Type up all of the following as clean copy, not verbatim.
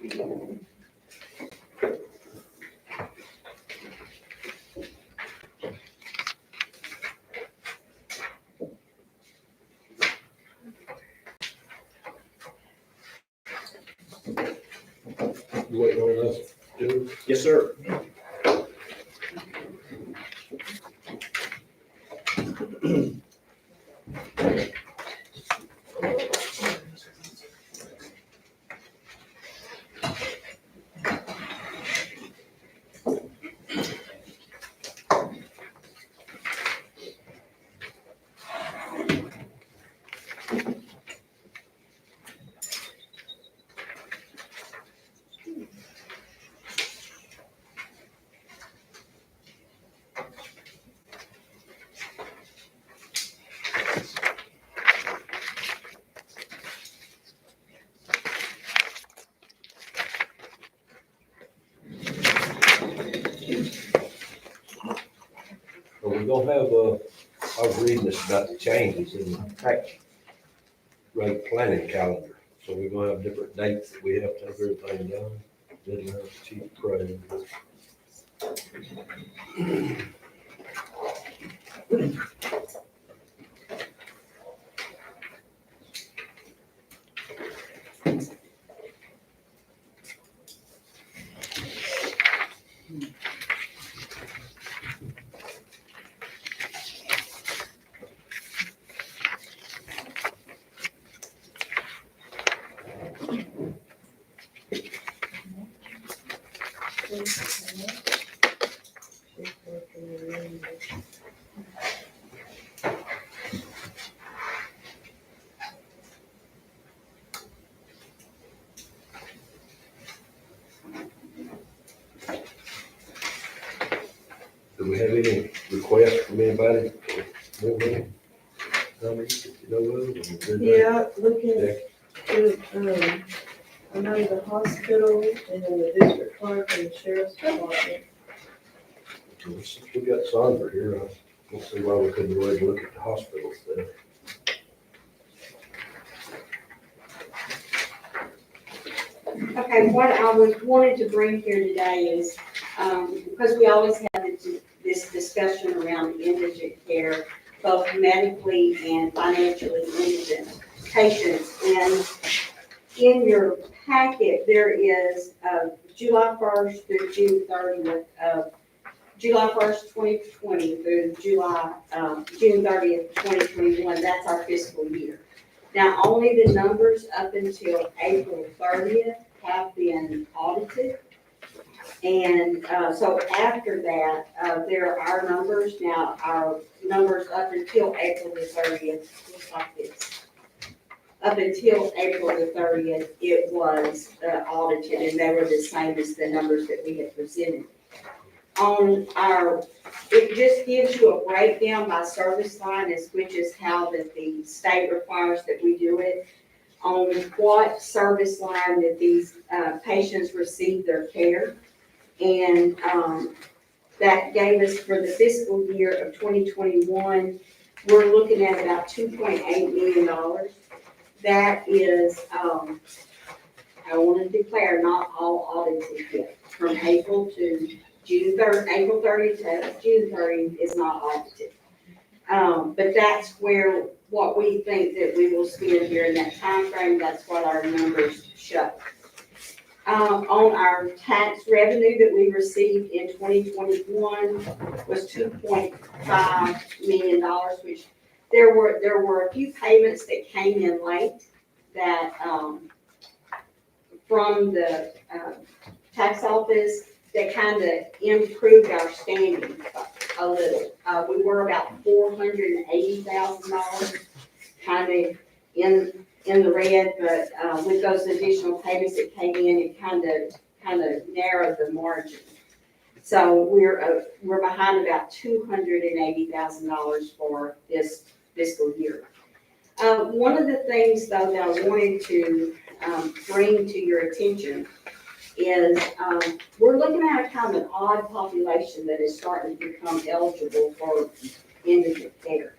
You waiting on us, Joe? Yes, sir. Are we gonna have, I was reading this about the changes in the tax rate planning calendar. So we're gonna have different dates that we have to have everything done. Deadline, chief pray. Do we have any requests from anybody? for more money? Numbers that you know of? Yeah, looking at, I know the hospital and then the district clerk and the sheriff's department. We got Sandra here. I don't see why we couldn't go ahead and look at the hospital stuff. Okay, what I was wanting to bring here today is, because we always have this discussion around indigent care, both medically and financially indigent patients. And in your packet, there is July 1st through June 30th, July 1st, 2020 through June 30th, 2021. That's our fiscal year. Now, only the numbers up until April 30th have been audited. And so after that, there are numbers. Now, our numbers up until April the 30th, looks like this. Up until April the 30th, it was audited, and they were the same as the numbers that we had presented. It just gives you a breakdown by service line, which is how that the state requires that we do it, on what service line that these patients receive their care. And that gave us, for the fiscal year of 2021, we're looking at about $2.8 million. That is, I want to declare, not all audited yet. From April to June 3rd, April 30th to June 30th is not audited. But that's what we think that we will spend during that time frame. That's what our numbers show. On our tax revenue that we received in 2021 was $2.5 million, which there were a few payments that came in late that from the tax office that kind of improved our standing a little. We were about $480,000 kind of in the red, but with those additional payments that came in, it kind of narrowed the margin. So we're behind about $280,000 for this fiscal year. One of the things, though, that I wanted to bring to your attention is we're looking at kind of an odd population that is starting to become eligible for indigent care.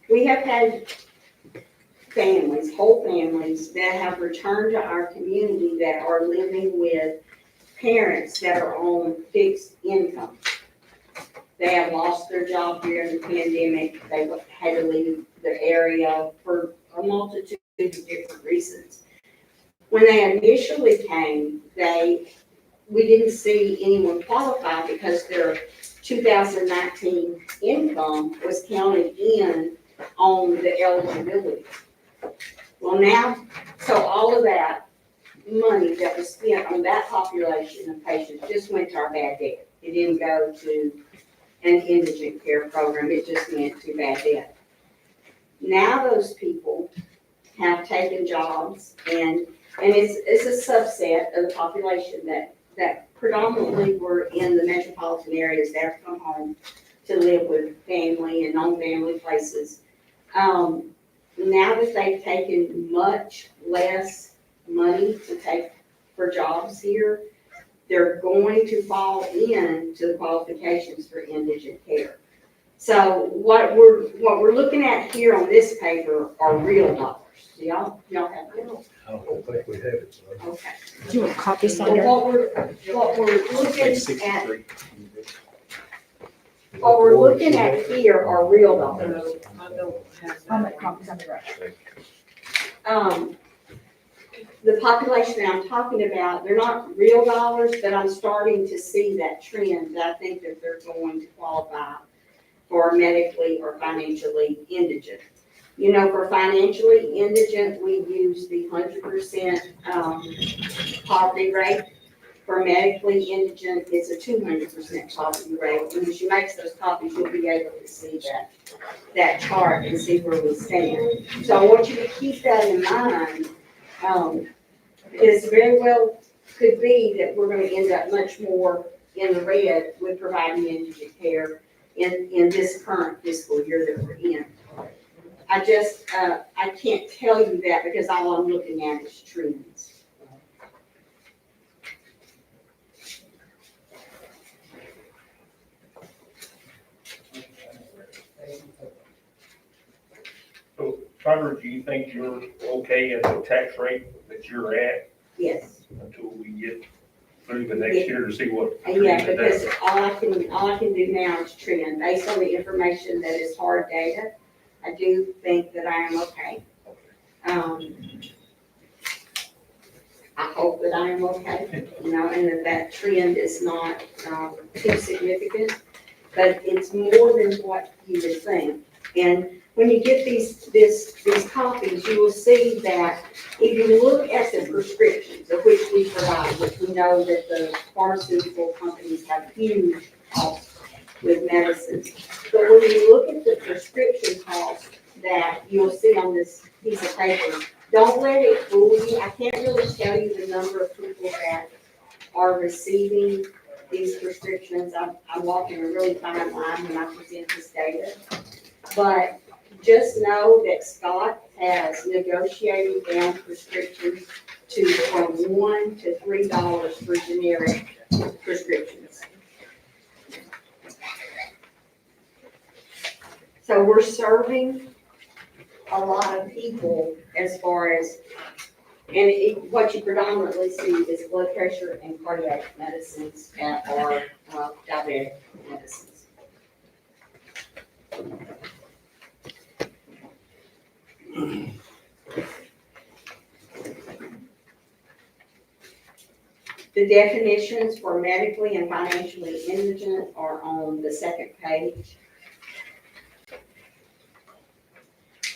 We have had families, whole families that have returned to our community that are living with parents that are on fixed income. They have lost their job during the pandemic. They had to leave the area for a multitude of different reasons. When they initially came, we didn't see anyone qualify because their 2019 income was counted in on the eligibility. Well, now, so all of that money that was spent on that population of patients just went to our bad debt. It didn't go to an indigent care program, it just went to bad debt. Now those people have taken jobs and it's a subset of the population that predominantly were in the metropolitan areas that have come home to live with family and non-family places. Now that they've taken much less money to take for jobs here, they're going to fall into the qualifications for indigent care. So what we're looking at here on this paper are real dollars. Do y'all have real? I don't think we have it, so. Okay. Do you want copies, So Sandra? what we're looking at here are real dollars. I don't have I'll that. make copies on the right. The population that I'm talking about, they're not real dollars, but I'm starting to see that trend that I think that they're going to qualify for medically or financially indigent. You know, for financially indigent, we use the 100% poverty rate. For medically indigent, it's a 200% poverty rate. And as you make those copies, you'll be able to see that chart and see where we stand. So I want you to keep that in mind. Because very well could be that we're going to end up much more in the red with providing indigent care in this current fiscal year that we're in. I can't tell you that because all I'm looking at is trends. So, Sandra, do you think you're okay at the tax rate that you're at Yes. until we get through the next year to see what? Yeah, because all I can do now is trend. Based on the information that is hard data, I do think that I am okay. I hope that I am okay, you know, and that trend is not too significant, but it's more than what you would think. And when you get these copies, you will see that if you look at the prescriptions of which we provide, which we know that the pharmaceutical companies have huge costs with medicines. But when you look at the prescription costs that you'll see on this piece of paper, don't let it fool you. I can't really tell you the number of people that are receiving these prescriptions. I'm walking a really fine line when I present this data. But just know that Scott has negotiated down prescriptions from $1 to $3 for generic prescriptions. So we're serving a lot of people as far as, and what you predominantly see is blood pressure and cardiac medicines that are diabetic medicines. The definitions for medically and financially indigent are on the second page.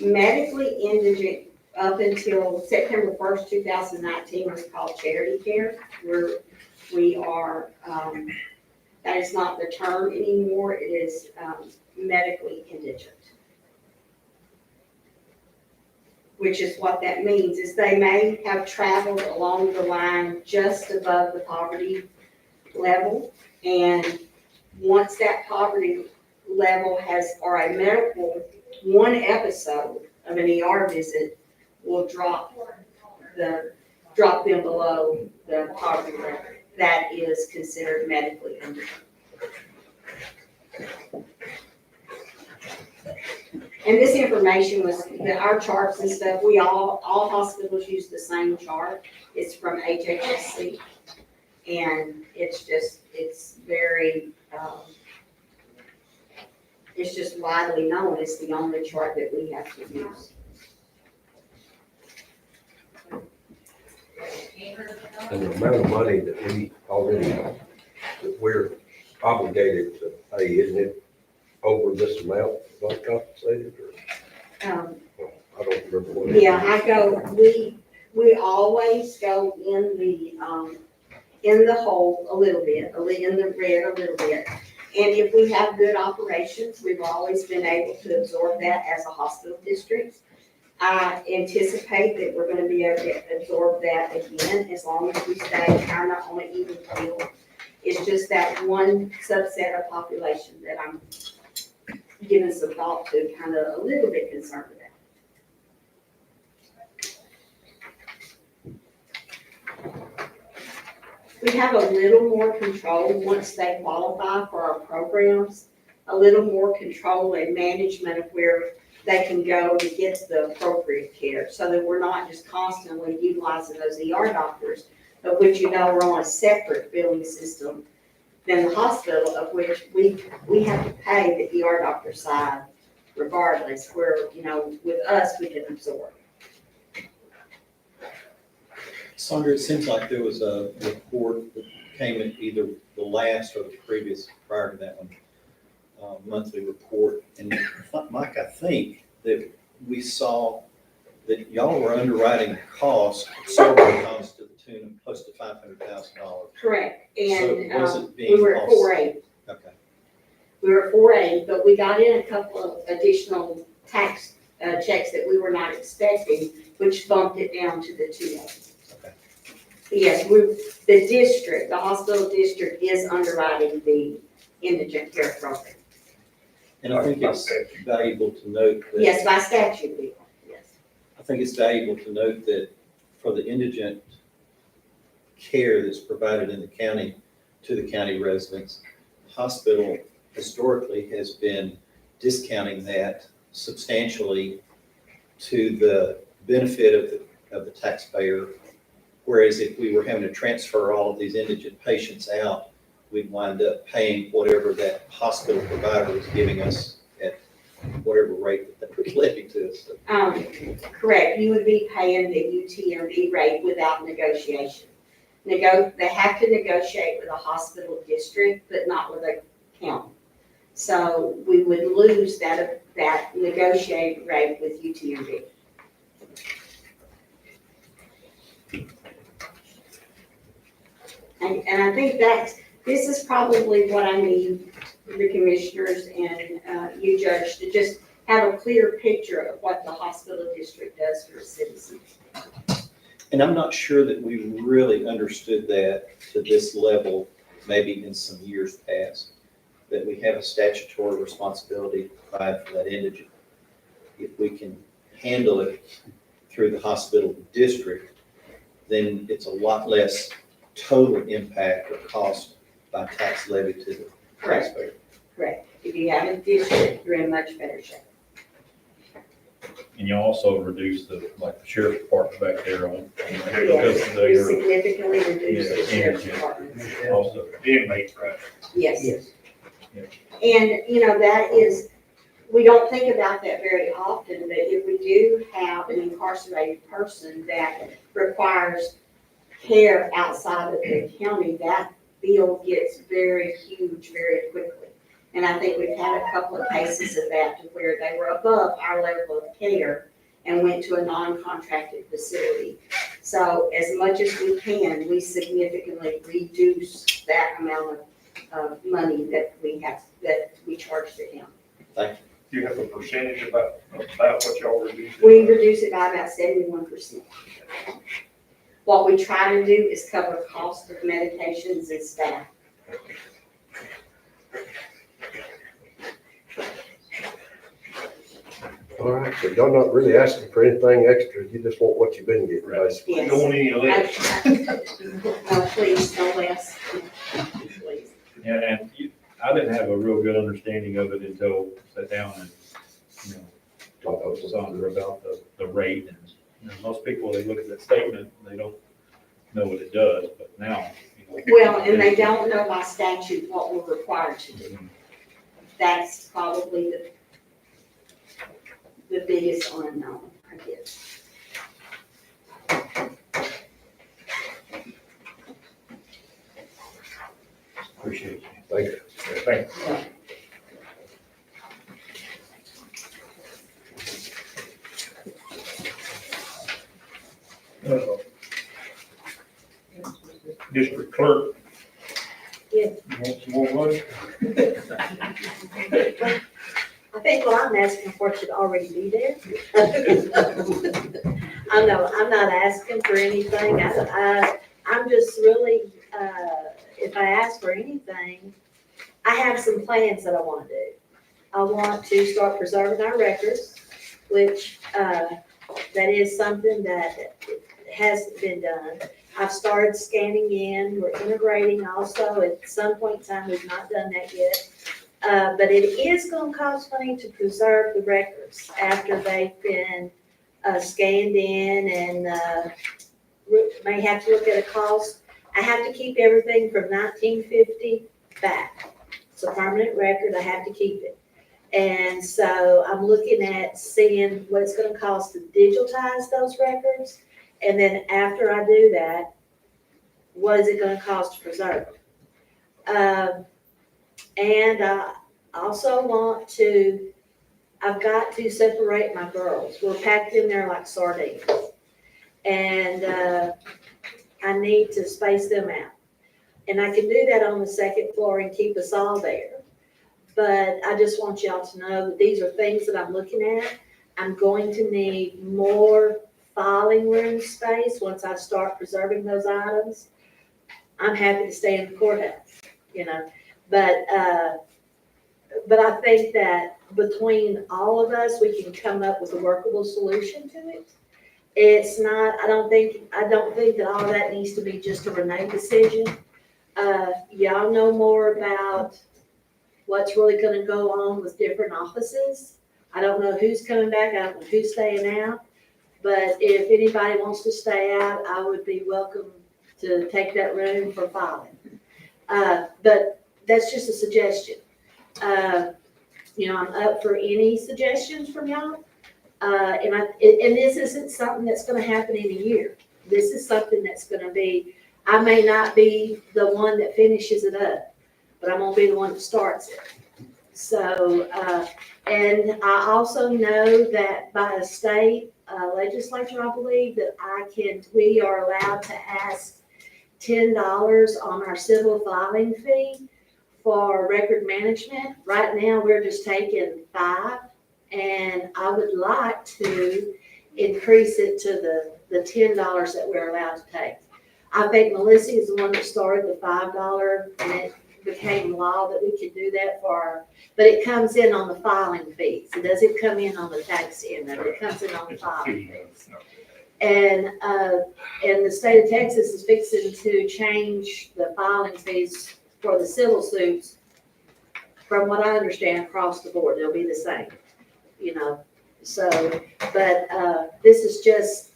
Medically indigent up until September 1st, 2019 was called charity care, where we are, that is not the term anymore, it is medically indigent. Which is what that means, is they may have traveled along the line just above the poverty level, and once that poverty level has, or a medical, one episode of an ER visit will drop them below the poverty level. That is considered medically indigent. And this information was, our charts and stuff, all hospitals use the same chart. It's from HHSC. And it's just, it's very, it's just widely known. It's the only chart that we have to use. And the amount of money that we already, that we're obligated to pay, isn't it over this amount, not compensated, or, I don't remember what. Yeah, we always go in the hole a little bit, in the red a little bit. And if we have good operations, we've always been able to absorb that as a hospital district. I anticipate that we're gonna be able to absorb that again, as long as we stay kind of on an even keel. It's just that one subset of population that I'm giving some thought to, kind of a little bit concerned about. We have a little more control once they qualify for our programs, a little more control and management of where they can go to get the appropriate care, so that we're not just constantly utilizing those ER doctors, but which we're on a separate billing system than the hospital, of which we have to pay the ER doctor side regardless, where, with us, we can absorb. Sandra, it seems like there was a report that came in either the last or the previous, prior to that one, monthly report. And Mike, I think that we saw that y'all were underwriting costs, service costs to the tune of close to $500,000. Correct, So it wasn't and being we were at offset. 4.8. Okay. We were at 4.8, but we got in a couple of additional tax checks that we were not expecting, which bumped it down to the 2.8. Okay. Yes, the hospital district is underwriting the indigent care program. And I think it's valuable to note that. Yes, by statute, we are, yes. I think it's valuable to note that for the indigent care that's provided in the county to the county residents, the hospital historically has been discounting that substantially to the benefit of the taxpayer. Whereas if we were having to transfer all of these indigent patients out, we'd wind up paying whatever that hospital provider was giving us at whatever rate that they were levying to us. Correct, you would be paying the UTMB rate without negotiation. They have to negotiate with a hospital district, but not with a county. So we would lose that negotiated rate with UTMB. And I think this is probably what I need the commissioners and you, Judge, to just have a clear picture of what the hospital district does for its citizens. And I'm not sure that we really understood that to this level, maybe in some years past, that we have a statutory responsibility to provide for that indigent. If we can handle it through the hospital district, then it's a lot less total impact or cost by tax levy to the taxpayer. Correct. If you have a district, you're in much better shape. And you also reduce the sheriff's department back there on. Yes, we significantly reduce the sheriff's Yeah. department. Also, The inmates, right? Yes. Yeah. And, that is, we don't think about that very often, but if we do have an incarcerated person that requires care outside of the county, that bill gets very huge very quickly. And I think we've had a couple of cases of that to where they were above our level of care and went to a non-contracted facility. So as much as we can, we significantly reduce that amount of money that we charge to him. Thank Do you have a percentage about what y'all reduced? We reduce it by about 71%. What we try to do is cover cost of medications and staff. All right, so y'all not really asking for anything extra, you just want what you've been getting, basically. Yes. Don't want any less. No, please, no less. Please. and I didn't have a real good understanding of it until I sat down and, talk to Sandra about the rate. And, most people, they look at that statement, they don't know what it does, but now, Well, and they don't know by statute what we're required to do. That's probably the biggest unknown, I guess. Appreciate you. Thank you. Thanks. Uh, District Clerk. Yes. You want some more money? I think what I'm asking for should already be there. I know, I'm not asking for anything. I'm just really, if I ask for anything, I have some plans that I want to do. I want to start preserving our records, which, that is something that hasn't been done. I've started scanning in, we're integrating also, at some point in time, we've not done that yet. But it is gonna cost money to preserve the records after they've been, scanned in and, may have to look at a cost. I have to keep everything from 1950 back. It's a permanent record, I have to keep it. And so I'm looking at seeing what it's gonna cost to digitize those records. And then after I do that, what is it gonna cost to preserve them? And I also want to, I've got to separate my girls. We're packed in there like sardines. And I need to space them out. And I can do that on the second floor and keep us all there. But I just want y'all to know that these are things that I'm looking at. I'm going to need more filing room space once I start preserving those items. I'm happy to stay in the courthouse, but I think that between all of us, we can come up with a workable solution to it. It's not, I don't think that all that needs to be just a Renee decision. Y'all know more about what's really gonna go on with different offices. I don't know who's coming back, I don't know who's staying out. But if anybody wants to stay out, I would be welcome to take that room for filing. But that's just a suggestion. I'm up for any suggestions from y'all. And this isn't something that's gonna happen in a year. This is something that's gonna be, I may not be the one that finishes it up, but I'm gonna be the one that starts it. So, and I also know that by a state legislature, I believe that we are allowed to ask $10 on our civil filing fee for record management. Right now, we're just taking $5, and I would like to increase it to the $10 that we're allowed to take. I think Melissa is the one that started the $5, and it became law that we could do that but it comes in on the filing fees. It doesn't come in on the tax end, it comes in on the filing fees. And the state of Texas is fixing to change the filing fees for the civil suits. From what I understand, across the board, they'll be the same, So, but this is just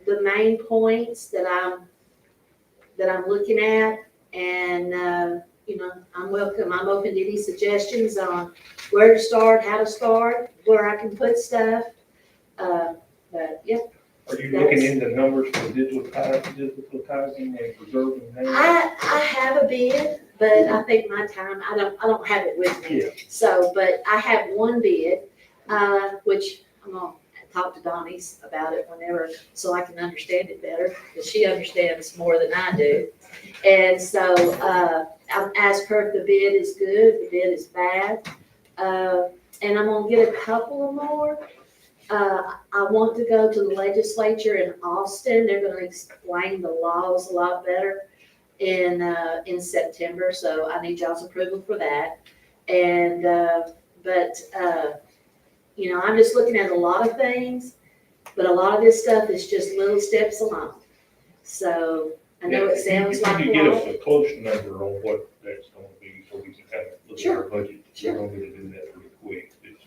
the main points that I'm looking at, and I'm welcome. I'm open to any suggestions on where to start, how to start, where I can put stuff. But yeah. Are you looking into numbers for digitizing and preserving names? I have a bid, but I think my time, I don't have it with me. Yeah. So, but I have one bid, which I'm gonna talk to Donnie about it whenever, so I can understand it better, because she understands more than I do. And so, I've asked her if the bid is good, if the bid is bad. And I'm gonna get a couple of more. I want to go to the legislature in Austin. They're gonna explain the laws a lot better in September, so I need y'all's approval for that. And, I'm just looking at a lot of things, but a lot of this stuff is just little steps along. So I know it sounds like You a can get lot. us a close number on what that's gonna be, so we can kind of look at our budget. Sure. We're gonna need to do that pretty quick. It's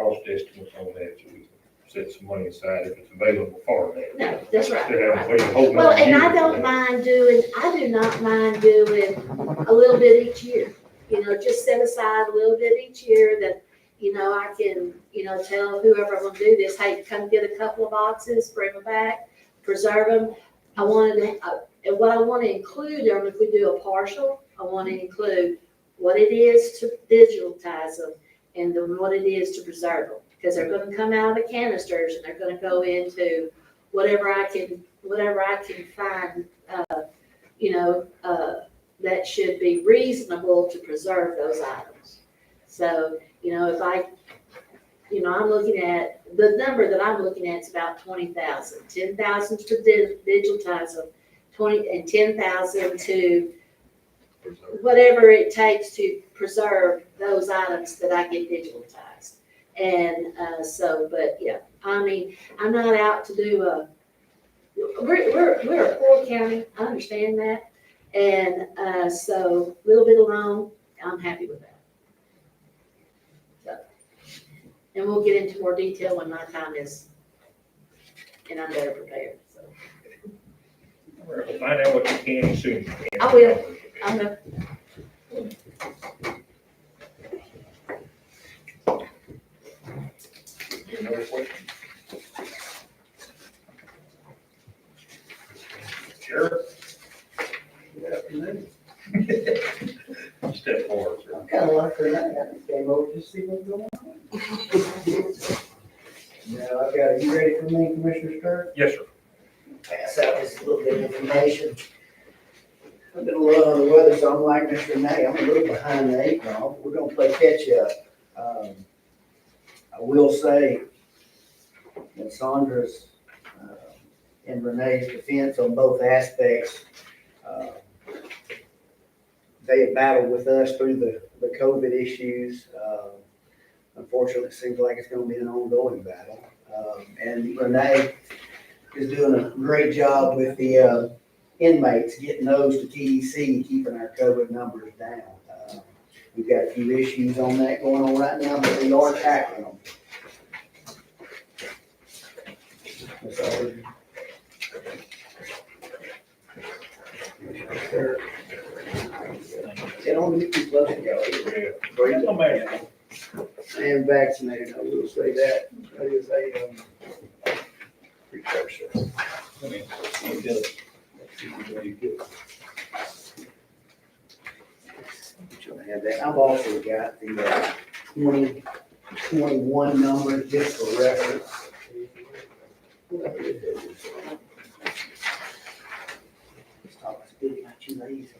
cost estimates on that, so we can set some money aside if it's available for that. No, that's right. Instead of having to wait a whole Well, nother and I year. do not mind doing a little bit each year. You know, just set aside a little bit each year that, you know, I can, you know, tell whoever I'm gonna do this, hey, come get a couple of boxes, bring them back, preserve them. I wanted to, and what I want to include, or if we do a partial, I want to include what it is to digitize them and then what it is to preserve them. Because they're gonna come out of the canisters and they're gonna go into whatever I can find, you know, that should be reasonable to preserve those items. So, you know, if I, you know, I'm looking at, the number that I'm looking at is about 20,000. 10,000 to digitize them, 10,000 to whatever it takes to preserve those items that I get digitized. And but yeah, I mean, I'm not out to do we're a poor county, I understand that. And so a little bit alone, I'm happy with that. So, and we'll get into more detail when my time is, and I'm better prepared, so. We'll find out what you can soon. I will. I'm gonna, Another question? Sheriff? Good afternoon. Step forward, sir. I'm kind of like her now. I came over to see what's going on. Now, I've got, you ready for me, Commissioner Clerk? Yes, sir. Pass out just a little bit of information. I've been a little under the weather, so I'm like Mr. Renee, I'm a little behind the eight ball. We're gonna play catch up. I will say that Sandra's and Renee's defense on both aspects, they have battled with us through the COVID issues. Unfortunately, it seems like it's gonna be an ongoing battle. And Renee is doing a great job with the inmates, getting those to TEC, keeping our COVID numbers down. We've got a few issues on that going on right now, but we are tackling them. That's all. They don't get too close to go. Breathe on that. I am vaccinated, I will say that. That is a precursor. Should have that. I've also got the 2021 number just for reference. Stop speaking at you ladies.